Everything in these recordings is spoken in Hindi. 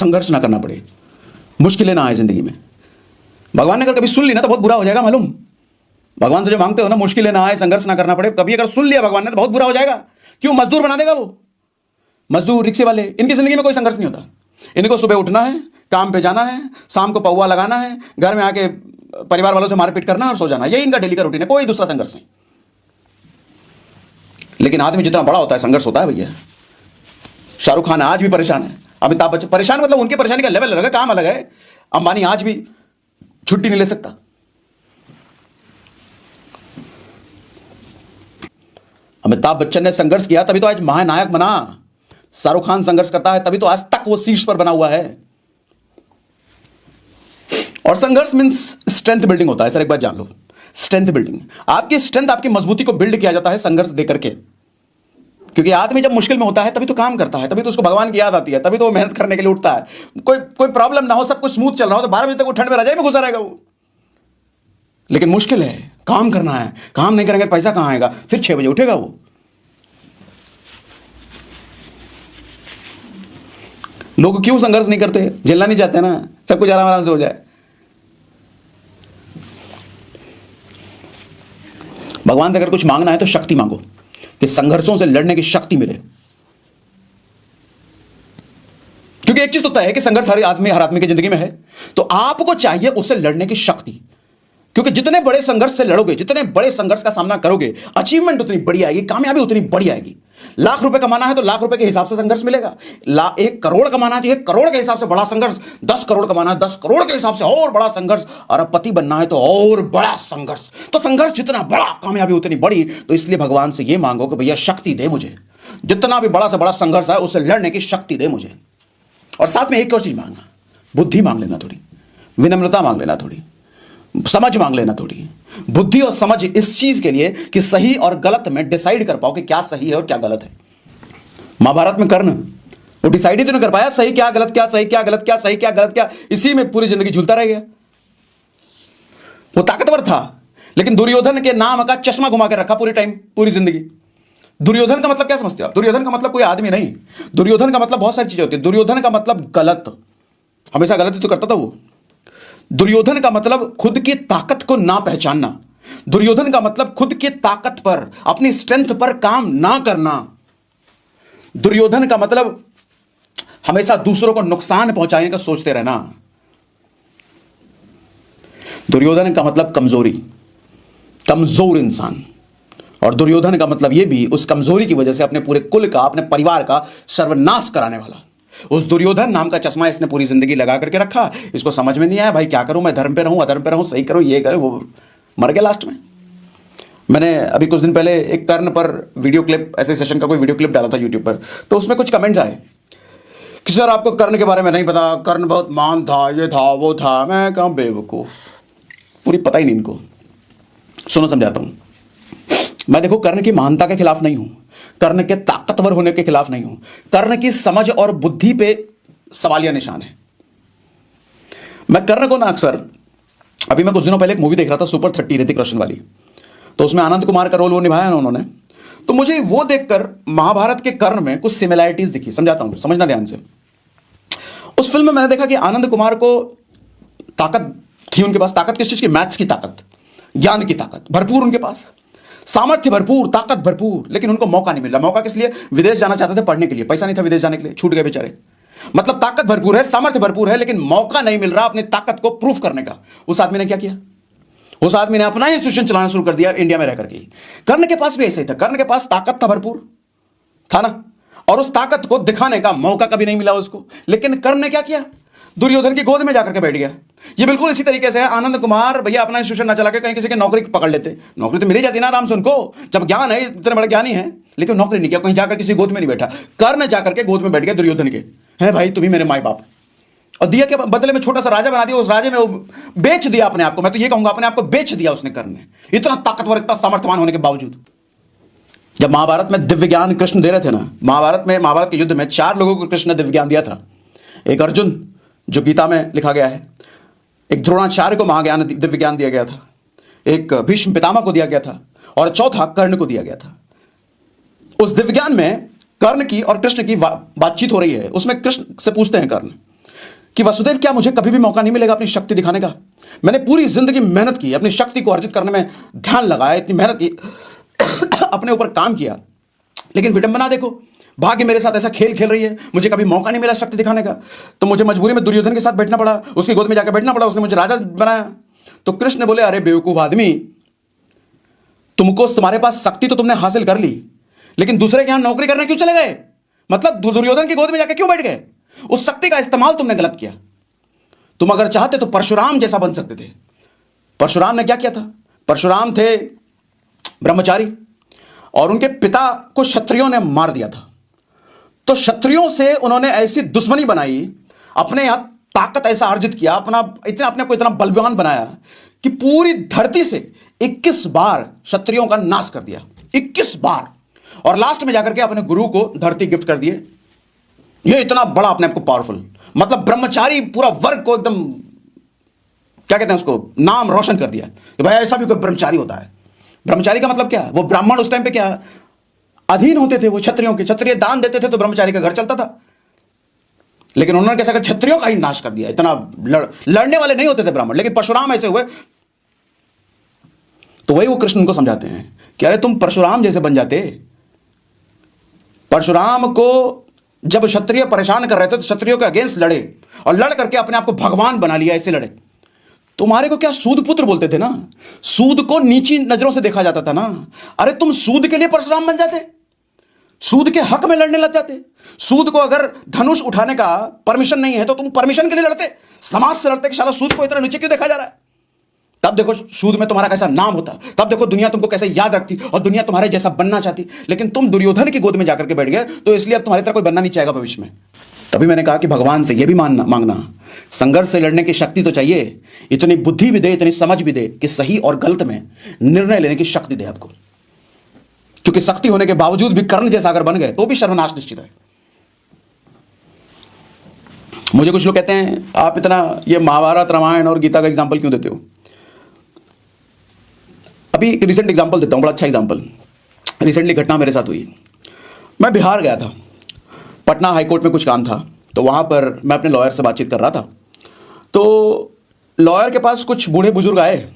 संघर्ष ना करना पड़े, मुश्किलें ना आए जिंदगी में। भगवान ने अगर कभी सुन ली ना तो बहुत बुरा हो जाएगा, मालूम। भगवान से जो मांगते हो ना, मुश्किलें ना आए, संघर्ष ना करना पड़े, कभी अगर सुन लिया भगवान ने तो बहुत बुरा हो जाएगा। क्यों? मजदूर बना देगा वो। मजदूर, रिक्शे वाले, इनकी जिंदगी में कोई संघर्ष नहीं होता। इनको सुबह उठना है, काम पे जाना है, शाम को पौवा लगाना है, घर में आके परिवार वालों से मारपीट करना और सो जाना, यही इनका डेली का रूटीन है, कोई दूसरा संघर्ष नहीं। लेकिन आदमी जितना बड़ा होता है संघर्ष होता है भैया। शाहरुख खान आज भी परेशान है, अमिताभ बच्चन परेशान, मतलब उनकी परेशानी का लेवल अलग है, काम अलग है। अंबानी आज भी छुट्टी नहीं ले सकता। अमिताभ बच्चन ने संघर्ष किया तभी तो आज महानायक बना। शाहरुख खान संघर्ष करता है तभी तो आज तक वो शीर्ष पर बना हुआ है। और संघर्ष मींस स्ट्रेंथ बिल्डिंग होता है सर, एक बात जान लो। स्ट्रेंथ बिल्डिंग, आपकी स्ट्रेंथ, आपकी मजबूती को बिल्ड किया जाता है संघर्ष देकर के। क्योंकि आदमी जब मुश्किल में होता है तभी तो काम करता है, तभी तो उसको भगवान की याद आती है, तभी तो वो मेहनत करने के लिए उठता है। कोई प्रॉब्लम ना हो, सब कुछ स्मूथ चल रहा हो तो 12 बजे तक वो ठंड में रजाई में घुसा रहेगा वो। लेकिन मुश्किल है, काम करना है, काम नहीं करेंगे पैसा कहां आएगा, फिर 6 बजे उठेगा वो। लोग क्यों संघर्ष नहीं करते? झेलना नहीं चाहते ना, सब कुछ आराम आराम से हो जाए। भगवान से अगर कुछ मांगना है तो शक्ति मांगो, कि संघर्षों से लड़ने की शक्ति मिले। क्योंकि एक चीज तो तय है कि संघर्ष हर आदमी की जिंदगी में है, तो आपको चाहिए उससे लड़ने की शक्ति। क्योंकि जितने बड़े संघर्ष से लड़ोगे, जितने बड़े संघर्ष का सामना करोगे, अचीवमेंट उतनी बड़ी आएगी, कामयाबी उतनी बड़ी आएगी। लाख रुपए कमाना है तो लाख रुपए के हिसाब से संघर्ष मिलेगा। 1 करोड़ कमाना है तो 1 करोड़ के हिसाब से बड़ा संघर्ष, 10 करोड़ कमाना है 10 करोड़ के हिसाब से और बड़ा संघर्ष, अरबपति बनना है तो और बड़ा संघर्ष। तो संघर्ष जितना बड़ा, कामयाबी उतनी बड़ी। तो इसलिए भगवान से यह मांगो कि भैया शक्ति दे मुझे, जितना भी बड़ा से बड़ा संघर्ष है उससे लड़ने की शक्ति दे मुझे। और साथ में एक और चीज मांगना, बुद्धि मांग लेना थोड़ी, विनम्रता मांग लेना थोड़ी, समझ मांग लेना थोड़ी। बुद्धि और समझ इस चीज के लिए कि सही और गलत में डिसाइड कर पाओ कि क्या सही है और क्या गलत है। महाभारत में कर्ण, वो डिसाइड ही तो नहीं कर पाया सही क्या गलत क्या, सही क्या गलत क्या, सही क्या गलत क्या, इसी में पूरी जिंदगी झूलता रह गया। वो ताकतवर था लेकिन दुर्योधन के नाम का चश्मा घुमा के रखा पूरी टाइम, पूरी जिंदगी। दुर्योधन का मतलब क्या समझते हो आप? दुर्योधन का मतलब कोई आदमी नहीं, दुर्योधन का मतलब बहुत सारी चीजें होती है। दुर्योधन का मतलब गलत, हमेशा गलत ही तो करता था वो। दुर्योधन का मतलब खुद की ताकत को ना पहचानना। दुर्योधन का मतलब खुद की ताकत पर, अपनी स्ट्रेंथ पर काम ना करना। दुर्योधन का मतलब हमेशा दूसरों को नुकसान पहुंचाने का सोचते रहना। दुर्योधन का मतलब कमजोरी, कमजोर इंसान। और दुर्योधन का मतलब यह भी उस कमजोरी की वजह से अपने पूरे कुल का, अपने परिवार का सर्वनाश कराने वाला। उस दुर्योधन नाम का चश्मा इसने पूरी जिंदगी लगा करके रखा। इसको समझ में नहीं आया भाई क्या करूं, मैं धर्म पे रहूं, अधर्म पे रहूं, सही करूं, ये करूं, वो मर गया लास्ट में। मैंने अभी कुछ दिन पहले एक कर्ण पर वीडियो क्लिप, ऐसे सेशन का कोई वीडियो क्लिप डाला था यूट्यूब पर, तो उसमें कुछ कमेंट्स आए कि सर आपको कर्ण के बारे में नहीं पता, कर्ण बहुत महान था, ये था वो था। मैं कहूं बेवकूफ, पूरी पता ही नहीं इनको। सुनो समझाता हूं। मैं देखो कर्ण की महानता के खिलाफ नहीं हूं, कर्ण के ताकतवर होने के खिलाफ नहीं हूं, कर्ण की समझ और बुद्धि पे सवालिया निशान है। मैं कर्ण को ना अक्सर, अभी मैं कुछ दिनों पहले एक मूवी देख रहा था सुपर 30 ऋतिक रोशन वाली, तो उसमें आनंद कुमार का रोल वो निभाया ना उन्होंने, तो मुझे वो देखकर महाभारत के कर्ण में कुछ सिमिलैरिटीज दिखी। समझाता हूं, समझना ध्यान से। उस फिल्म में मैंने देखा कि आनंद कुमार को ताकत थी, उनके पास ताकत किस चीज की? मैथ्स की ताकत, ज्ञान की ताकत भरपूर उनके पास, सामर्थ्य भरपूर, ताकत भरपूर, लेकिन उनको मौका नहीं मिला। मौका किस लिए? विदेश जाना चाहते थे पढ़ने के लिए, पैसा नहीं था विदेश जाने के लिए, छूट गए बेचारे। मतलब ताकत भरपूर है, सामर्थ्य भरपूर है, लेकिन मौका नहीं मिल रहा अपनी ताकत को प्रूफ करने का। उस आदमी ने क्या किया? उस आदमी ने अपना इंस्टीट्यूशन चलाना शुरू कर दिया इंडिया में रहकर के। कर्ण के पास भी ऐसे ही था, कर्ण के पास ताकत था, भरपूर था ना, और उस ताकत को दिखाने का मौका कभी नहीं मिला उसको। लेकिन कर्ण ने क्या किया? दुर्योधन की गोद में जाकर के बैठ गया। ये बिल्कुल इसी तरीके से है। आनंद कुमार भैया अपना इंस्टीट्यूशन ना चला के कहीं किसी की नौकरी पकड़ लेते, नौकरी तो मिल ही जाती ना आराम से उनको, जब ज्ञान है, इतने बड़े ज्ञानी है, लेकिन नौकरी नहीं किया, कहीं जाकर किसी गोद में नहीं बैठा। कर्ण जाकर के गोद में बैठ गया दुर्योधन के, है भाई तुम ही मेरे माई बाप, और दिया के बदले में छोटा सा राजा बना दिया। उस राजे में वो बेच दिया अपने आप को, मैं तो ये कहूंगा अपने आप को बेच दिया उसने कर्ण ने, इतना ताकतवर, इतना सामर्थ्यवान होने के बावजूद। जब महाभारत में दिव्य ज्ञान कृष्ण दे रहे थे ना, महाभारत के युद्ध में 4 लोगों को कृष्ण ने दिव्य ज्ञान दिया था। एक अर्जुन, जो गीता में लिखा गया है, एक द्रोणाचार्य को महाज्ञान दिव्य ज्ञान दिया गया था, एक भीष्म पितामह को दिया गया था, और चौथा कर्ण को दिया गया था। उस दिव्य ज्ञान में कर्ण की और कृष्ण की बातचीत हो रही है। उसमें कृष्ण से पूछते हैं कर्ण कि वसुदेव क्या मुझे कभी भी मौका नहीं मिलेगा अपनी शक्ति दिखाने का? मैंने पूरी जिंदगी मेहनत की, अपनी शक्ति को अर्जित करने में ध्यान लगाया, इतनी मेहनत की, अपने ऊपर काम किया, लेकिन विडंबना देखो, भाग्य मेरे साथ ऐसा खेल खेल रही है, मुझे कभी मौका नहीं मिला शक्ति दिखाने का, तो मुझे मजबूरी में दुर्योधन के साथ बैठना पड़ा, उसकी गोद में जाकर बैठना पड़ा, उसने मुझे राजा बनाया। तो कृष्ण बोले, अरे बेवकूफ आदमी, तुम्हारे पास शक्ति तो तुमने हासिल कर ली, लेकिन दूसरे के यहां नौकरी करने क्यों चले गए? मतलब दुर्योधन की गोद में जाकर क्यों बैठ गए? उस शक्ति का इस्तेमाल तुमने गलत किया। तुम अगर चाहते तो परशुराम जैसा बन सकते थे। परशुराम ने क्या किया था? परशुराम थे ब्रह्मचारी, और उनके पिता को क्षत्रियों ने मार दिया था। तो क्षत्रियों से उन्होंने ऐसी दुश्मनी बनाई, अपने यहां ताकत ऐसा अर्जित किया, अपने को इतना बलवान बनाया कि पूरी धरती से 21 बार क्षत्रियों का नाश कर दिया, 21 बार, और लास्ट में जाकर के अपने गुरु को धरती गिफ्ट कर दिए। ये इतना बड़ा अपने आप को पावरफुल, मतलब ब्रह्मचारी पूरा वर्ग को एकदम क्या कहते हैं उसको, नाम रोशन कर दिया कि भाई ऐसा भी कोई ब्रह्मचारी होता है। ब्रह्मचारी का मतलब क्या? वो ब्राह्मण उस टाइम पे क्या अधीन होते थे, वो क्षत्रियों के, क्षत्रिय दान देते थे तो ब्रह्मचारी का घर चलता था। लेकिन उन्होंने कैसा कर क्षत्रियों का ही नाश कर दिया। इतना लड़ने वाले नहीं होते थे ब्राह्मण, लेकिन परशुराम ऐसे हुए। तो वही वो कृष्ण उनको समझाते हैं कि अरे तुम परशुराम जैसे बन जाते। परशुराम को जब क्षत्रिय परेशान कर रहे थे तो क्षत्रियों के अगेंस्ट लड़े, और लड़ करके अपने आप को भगवान बना लिया, ऐसे लड़े। तुम्हारे को क्या सूद पुत्र बोलते थे ना, सूद को नीची नजरों से देखा जाता था ना। अरे तुम सूद के लिए परशुराम बन जाते, सूद के हक में लड़ने लग जाते। सूद को अगर धनुष उठाने का परमिशन नहीं है तो तुम परमिशन के लिए लड़ते, समाज से लड़ते कि शाला सूद को इतना नीचे क्यों देखा जा रहा है। तब देखो सूद में तुम्हारा कैसा नाम होता, तब देखो दुनिया तुमको कैसे याद रखती और दुनिया तुम्हारे जैसा बनना चाहती। लेकिन तुम दुर्योधन की गोद में जाकर के बैठ गए, तो इसलिए अब तुम्हारी तरह कोई बनना नहीं चाहेगा भविष्य में। तभी मैंने कहा कि भगवान से यह भी मांगना, संघर्ष से लड़ने की शक्ति तो चाहिए, इतनी बुद्धि भी दे, इतनी समझ भी दे कि सही और गलत में निर्णय लेने की शक्ति दे आपको। क्योंकि शक्ति होने के बावजूद भी कर्ण जैसा अगर बन गए तो भी सर्वनाश निश्चित है। मुझे कुछ लोग कहते हैं आप इतना ये महाभारत रामायण और गीता का एग्जाम्पल क्यों देते हो? अभी एक रिसेंट एग्जाम्पल देता हूं, बड़ा अच्छा एग्जाम्पल। रिसेंटली घटना मेरे साथ हुई। मैं बिहार गया था, पटना हाईकोर्ट में कुछ काम था, तो वहाँ पर मैं अपने लॉयर से बातचीत कर रहा था। तो लॉयर के पास कुछ बूढ़े बुजुर्ग आए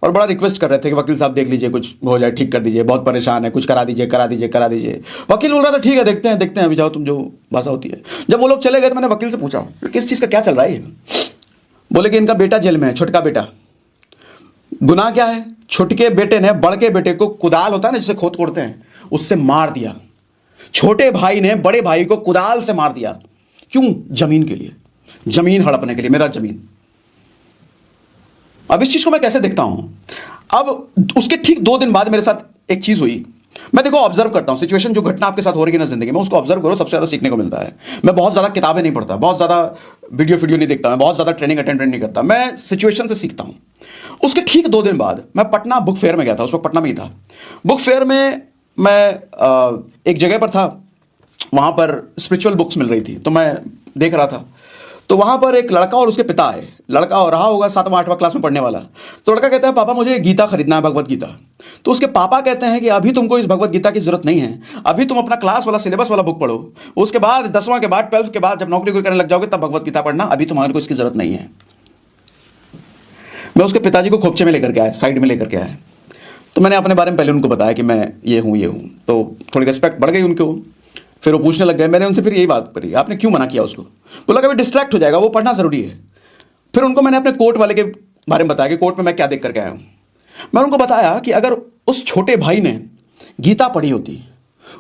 और बड़ा रिक्वेस्ट कर रहे थे कि वकील साहब देख लीजिए, कुछ हो जाए, ठीक कर दीजिए, बहुत परेशान है, कुछ करा दीजिए, करा दीजिए, करा दीजिए। वकील बोल रहा था ठीक है, देखते हैं अभी जाओ, तुम जो भाषा होती है। जब वो लोग चले गए तो मैंने वकील से पूछा किस चीज़ का क्या चल रहा है। बोले कि इनका बेटा जेल में है, छोटका बेटा। गुनाह क्या है? छोटे बेटे ने बड़के बेटे को कुदाल होता है ना जिससे खोद कोड़ते हैं, उससे मार दिया। छोटे भाई ने बड़े भाई को कुदाल से मार दिया। क्यों? जमीन के लिए, जमीन हड़पने के लिए, मेरा जमीन। अब इस चीज को मैं कैसे देखता हूं? अब उसके ठीक 2 दिन बाद मेरे साथ एक चीज हुई। मैं देखो ऑब्जर्व करता हूं सिचुएशन, जो घटना आपके साथ हो रही है ना जिंदगी में, उसको ऑब्जर्व करो, सबसे ज्यादा सीखने को मिलता है। मैं बहुत ज्यादा किताबें नहीं पढ़ता, बहुत ज्यादा वीडियो नहीं देखता, मैं बहुत ज्यादा ट्रेनिंग अटेंड नहीं करता, मैं सिचुएशन से सीखता हूं। उसके ठीक 2 दिन बाद मैं पटना बुक फेयर में गया था, उस वक्त पटना में ही था। बुक फेयर में मैं एक जगह पर था, वहाँ पर स्पिरिचुअल बुक्स मिल रही थी, तो मैं देख रहा था। तो वहाँ पर एक लड़का और उसके पिता है, लड़का और रहा होगा 7वां 8वां क्लास में पढ़ने वाला। तो लड़का कहता है पापा मुझे गीता खरीदना है, भगवत गीता। तो उसके पापा कहते हैं कि अभी तुमको इस भगवत गीता की जरूरत नहीं है, अभी तुम अपना क्लास वाला सिलेबस वाला बुक पढ़ो, उसके बाद 10वां के बाद 12th के बाद जब नौकरी करने लग जाओगे तब भगवत गीता पढ़ना, अभी तुम्हारे को इसकी जरूरत नहीं है। मैं उसके पिताजी को खोपचे में लेकर के आया, साइड में लेकर के आया। तो मैंने अपने बारे में पहले उनको बताया कि मैं ये हूँ, तो थोड़ी रिस्पेक्ट बढ़ गई उनको। फिर वो पूछने लग गए, मैंने उनसे फिर यही बात करी, आपने क्यों मना किया उसको? बोला कभी डिस्ट्रैक्ट हो जाएगा, वो पढ़ना जरूरी है। फिर उनको मैंने अपने कोर्ट वाले के बारे में बताया कि कोर्ट में मैं क्या देख करके आया हूँ। मैं उनको बताया कि अगर उस छोटे भाई ने गीता पढ़ी होती,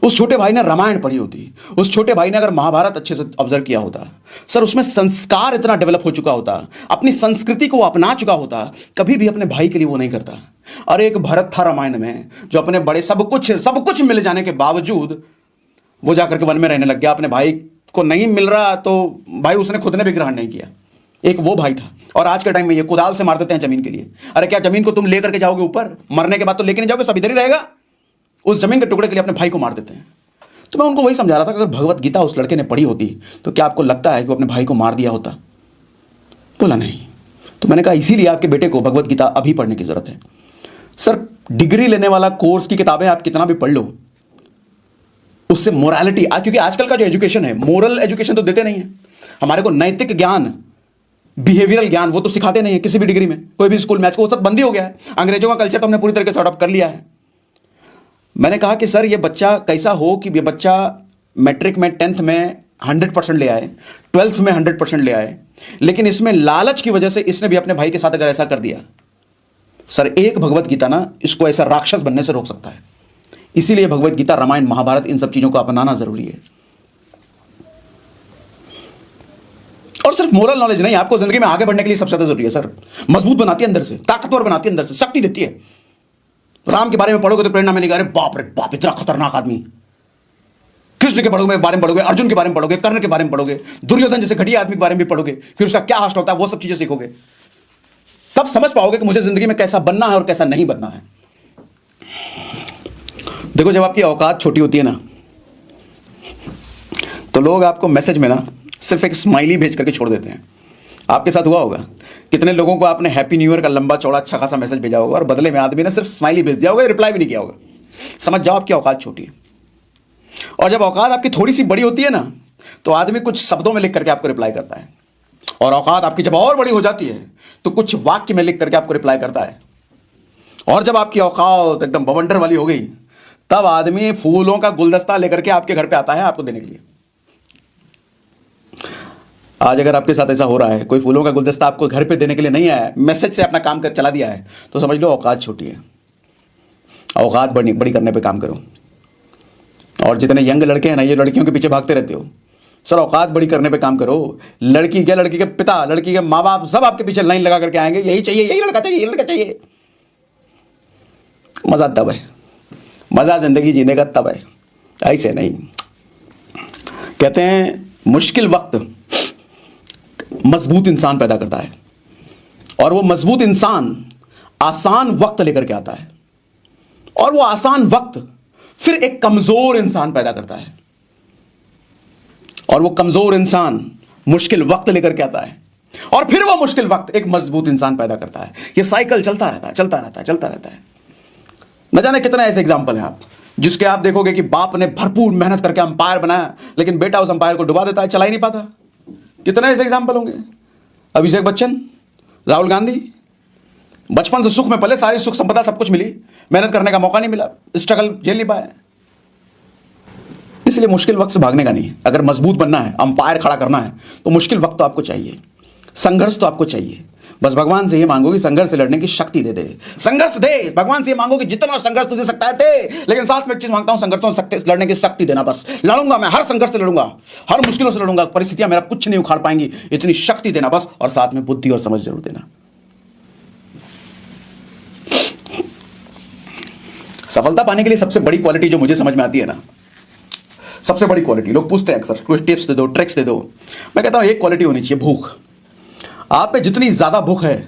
उस छोटे भाई ने रामायण पढ़ी होती, उस छोटे भाई ने अगर महाभारत अच्छे से ऑब्जर्व किया होता, सर उसमें संस्कार इतना डेवलप हो चुका होता, अपनी संस्कृति को अपना चुका होता, कभी भी अपने भाई के लिए वो नहीं करता। और एक भरत था रामायण में, जो अपने बड़े सब कुछ मिल जाने के बावजूद वो जाकर के वन में रहने लग गया। अपने भाई को नहीं मिल रहा तो भाई उसने खुद ने भी ग्रहण नहीं किया। एक वो भाई था। और आज के टाइम में ये कुदाल से मार देते हैं जमीन के लिए। अरे क्या जमीन को तुम लेकर के जाओगे ऊपर? मरने के बाद तो लेके नहीं जाओगे, सब इधर ही रहेगा। उस जमीन के टुकड़े के लिए अपने भाई को मार देते हैं। तो मैं उनको वही समझा रहा था कि अगर भगवत गीता उस लड़के ने पढ़ी होती तो क्या आपको लगता है कि वो अपने भाई को मार दिया होता? बोला नहीं। तो मैंने कहा इसीलिए आपके बेटे को भगवत गीता अभी पढ़ने की जरूरत है। सर डिग्री लेने वाला कोर्स की किताबें आप कितना भी पढ़ लो, उससे मोरालिटी, क्योंकि आजकल का जो एजुकेशन है मोरल एजुकेशन तो देते नहीं है। हमारे को नैतिक ज्ञान, बिहेवियरल ज्ञान वो तो सिखाते नहीं है किसी भी डिग्री में, कोई भी स्कूल में। आज को वो सब बंदी हो गया है। अंग्रेजों का कल्चर तो हमने पूरी तरीके से अडॉप्ट कर लिया है। मैंने कहा कि सर ये बच्चा कैसा हो कि ये बच्चा मैट्रिक में 10th में 100% ले आए, 12th में 100% ले आए, लेकिन इसमें लालच की वजह से इसने भी अपने भाई के साथ अगर ऐसा कर दिया, सर एक भगवत गीता ना इसको ऐसा राक्षस बनने से रोक सकता है। इसीलिए भगवत गीता, रामायण, महाभारत, इन सब चीजों को अपनाना जरूरी है। और सिर्फ मोरल नॉलेज नहीं, आपको जिंदगी में आगे बढ़ने के लिए सबसे ज्यादा जरूरी है सर। मजबूत बनाती है अंदर से, ताकतवर बनाती है अंदर से, शक्ति देती है। राम के बारे में पढ़ोगे तो प्रेरणा मिलेगी, अरे बाप रे बाप इतना खतरनाक आदमी। कृष्ण के बारे में पढ़ोगे, अर्जुन के बारे में पढ़ोगे, कर्ण के बारे में पढ़ोगे, दुर्योधन जैसे घटिया आदमी के बारे में भी पढ़ोगे, फिर उसका क्या हासिल होता है वो सब चीजें सीखोगे, तब समझ पाओगे कि मुझे जिंदगी में कैसा बनना है और कैसा नहीं बनना है। देखो जब आपकी औकात छोटी होती है ना, तो लोग आपको मैसेज में ना सिर्फ एक स्माइली भेज करके छोड़ देते हैं। आपके साथ हुआ होगा, कितने लोगों को आपने हैप्पी न्यू ईयर का लंबा चौड़ा अच्छा खासा मैसेज भेजा होगा और बदले में आदमी ने सिर्फ स्माइली भेज दिया होगा, रिप्लाई भी नहीं किया होगा। समझ जाओ आपकी औकात छोटी है। और जब औकात आपकी थोड़ी सी बड़ी होती है ना, तो आदमी कुछ शब्दों में लिख करके आपको रिप्लाई करता है। और औकात आपकी जब और बड़ी हो जाती है तो कुछ वाक्य में लिख करके आपको रिप्लाई करता है। और जब आपकी औकात एकदम बवंडर वाली हो गई, तब आदमी फूलों का गुलदस्ता लेकर के आपके घर पे आता है आपको देने के लिए। आज अगर आपके साथ ऐसा हो रहा है, कोई फूलों का गुलदस्ता आपको घर पे देने के लिए नहीं आया, मैसेज से अपना काम कर चला दिया है, तो समझ लो औकात छोटी है। औकात बड़ी करने पे काम करो। और जितने यंग लड़के हैं ना, ये लड़कियों के पीछे भागते रहते हो, सर औकात बड़ी करने पे काम करो। लड़की के, लड़की के पिता, लड़की के माँ बाप सब आपके पीछे लाइन लगा करके आएंगे, यही चाहिए, यही लड़का चाहिए, यही लड़का चाहिए। मजा तब है, मजा जिंदगी जीने का तब है, ऐसे नहीं। कहते हैं मुश्किल वक्त मजबूत इंसान पैदा करता है, और वो मजबूत इंसान आसान वक्त लेकर के आता है, और वो आसान वक्त फिर एक कमजोर इंसान पैदा करता है, और वो कमजोर इंसान मुश्किल वक्त लेकर के आता है, और फिर वो मुश्किल वक्त एक मजबूत इंसान पैदा करता है। ये साइकिल चलता रहता है, चलता रहता है, चलता रहता है। न जाने कितने ऐसे एग्जाम्पल हैं आप, जिसके आप देखोगे कि बाप ने भरपूर मेहनत करके अंपायर बनाया, लेकिन बेटा उस अंपायर को डुबा देता है, चला ही नहीं पाता। कितने ऐसे एग्जाम्पल होंगे। अभिषेक बच्चन, राहुल गांधी, बचपन से सुख में पले, सारी सुख संपदा सब कुछ मिली, मेहनत करने का मौका नहीं मिला, स्ट्रगल झेल नहीं पाया। इसलिए मुश्किल वक्त से भागने का नहीं। अगर मजबूत बनना है, अंपायर खड़ा करना है, तो मुश्किल वक्त तो आपको चाहिए, संघर्ष तो आपको चाहिए। बस भगवान से ये मांगो कि संघर्ष से लड़ने की शक्ति दे दे, संघर्ष दे। भगवान से ये मांगो कि जितना संघर्ष तू दे सकता है दे, लेकिन साथ में एक चीज मांगता हूं, संघर्षों से लड़ने की शक्ति देना। बस लड़ूंगा मैं, हर संघर्ष से लड़ूंगा, हर मुश्किलों से लड़ूंगा, परिस्थितियां मेरा कुछ नहीं उखाड़ पाएंगी, इतनी शक्ति देना बस, और साथ में बुद्धि और समझ जरूर देना। सफलता पाने के लिए सबसे बड़ी क्वालिटी जो मुझे समझ में आती है ना, सबसे बड़ी क्वालिटी, लोग पूछते हैं अक्सर कुछ टिप्स दे दो, ट्रिक्स दे दो। मैं कहता हूं एक क्वालिटी होनी चाहिए, भूख। आप में जितनी ज्यादा भूख है,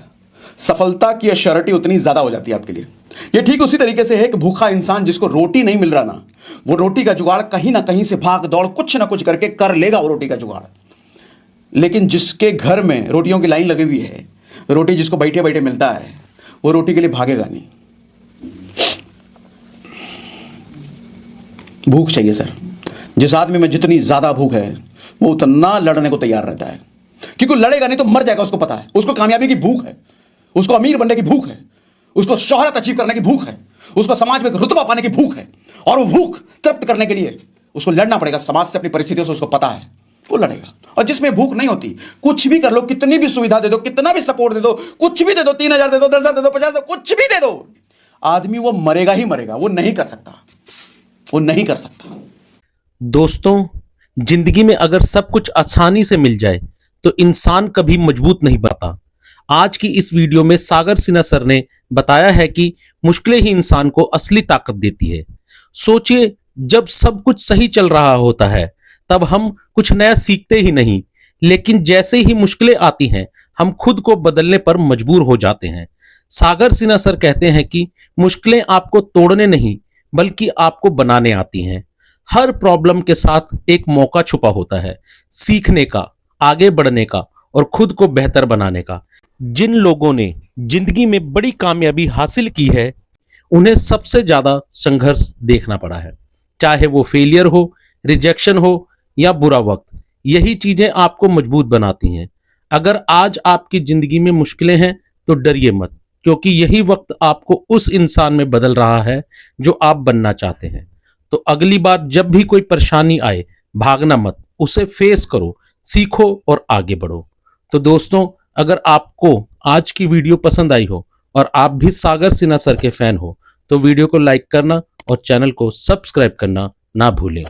सफलता की अश्योरिटी उतनी ज्यादा हो जाती है आपके लिए। ये ठीक उसी तरीके से है कि भूखा इंसान जिसको रोटी नहीं मिल रहा ना, वो रोटी का जुगाड़ कहीं ना कहीं से भाग दौड़ कुछ ना कुछ करके कर लेगा वो रोटी का जुगाड़। लेकिन जिसके घर में रोटियों की लाइन लगी हुई है, रोटी जिसको बैठे बैठे मिलता है, वो रोटी के लिए भागेगा नहीं। भूख चाहिए सर। जिस आदमी में जितनी ज्यादा भूख है, वो उतना लड़ने को तैयार रहता है, क्योंकि लड़ेगा नहीं तो मर जाएगा। उसको पता है, उसको कामयाबी की भूख है, उसको अमीर बनने की भूख है, उसको शोहरत अचीव करने की भूख है, उसको समाज में रुतबा पाने की भूख है। और वो भूख तृप्त करने के लिए उसको लड़ना पड़ेगा समाज से, अपनी परिस्थितियों से। उसको पता है, वो लड़ेगा। और जिसमें भूख नहीं होती, कुछ भी कर लो, कितनी भी सुविधा दे दो, कितना भी सपोर्ट दे दो, कुछ भी दे दो, 3,000 दे दो, 10,000 दे दो, 50,000, कुछ भी दे दो, आदमी वो मरेगा ही मरेगा। वो नहीं कर सकता, वो नहीं कर सकता। दोस्तों, जिंदगी में अगर सब कुछ आसानी से मिल जाए तो इंसान कभी मजबूत नहीं बनता। आज की इस वीडियो में सागर सिन्हा सर ने बताया है कि मुश्किलें ही इंसान को असली ताकत देती है। सोचिए, जब सब कुछ सही चल रहा होता है तब हम कुछ नया सीखते ही नहीं, लेकिन जैसे ही मुश्किलें आती हैं हम खुद को बदलने पर मजबूर हो जाते हैं। सागर सिन्हा सर कहते हैं कि मुश्किलें आपको तोड़ने नहीं बल्कि आपको बनाने आती हैं। हर प्रॉब्लम के साथ एक मौका छुपा होता है, सीखने का, आगे बढ़ने का और खुद को बेहतर बनाने का। जिन लोगों ने जिंदगी में बड़ी कामयाबी हासिल की है, उन्हें सबसे ज्यादा संघर्ष देखना पड़ा है, चाहे वो फेलियर हो, रिजेक्शन हो या बुरा वक्त। यही चीजें आपको मजबूत बनाती हैं। अगर आज आपकी जिंदगी में मुश्किलें हैं तो डरिए मत, क्योंकि यही वक्त आपको उस इंसान में बदल रहा है जो आप बनना चाहते हैं। तो अगली बार जब भी कोई परेशानी आए, भागना मत, उसे फेस करो, सीखो और आगे बढ़ो। तो दोस्तों, अगर आपको आज की वीडियो पसंद आई हो और आप भी सागर सिन्हा सर के फैन हो तो वीडियो को लाइक करना और चैनल को सब्सक्राइब करना ना भूलें।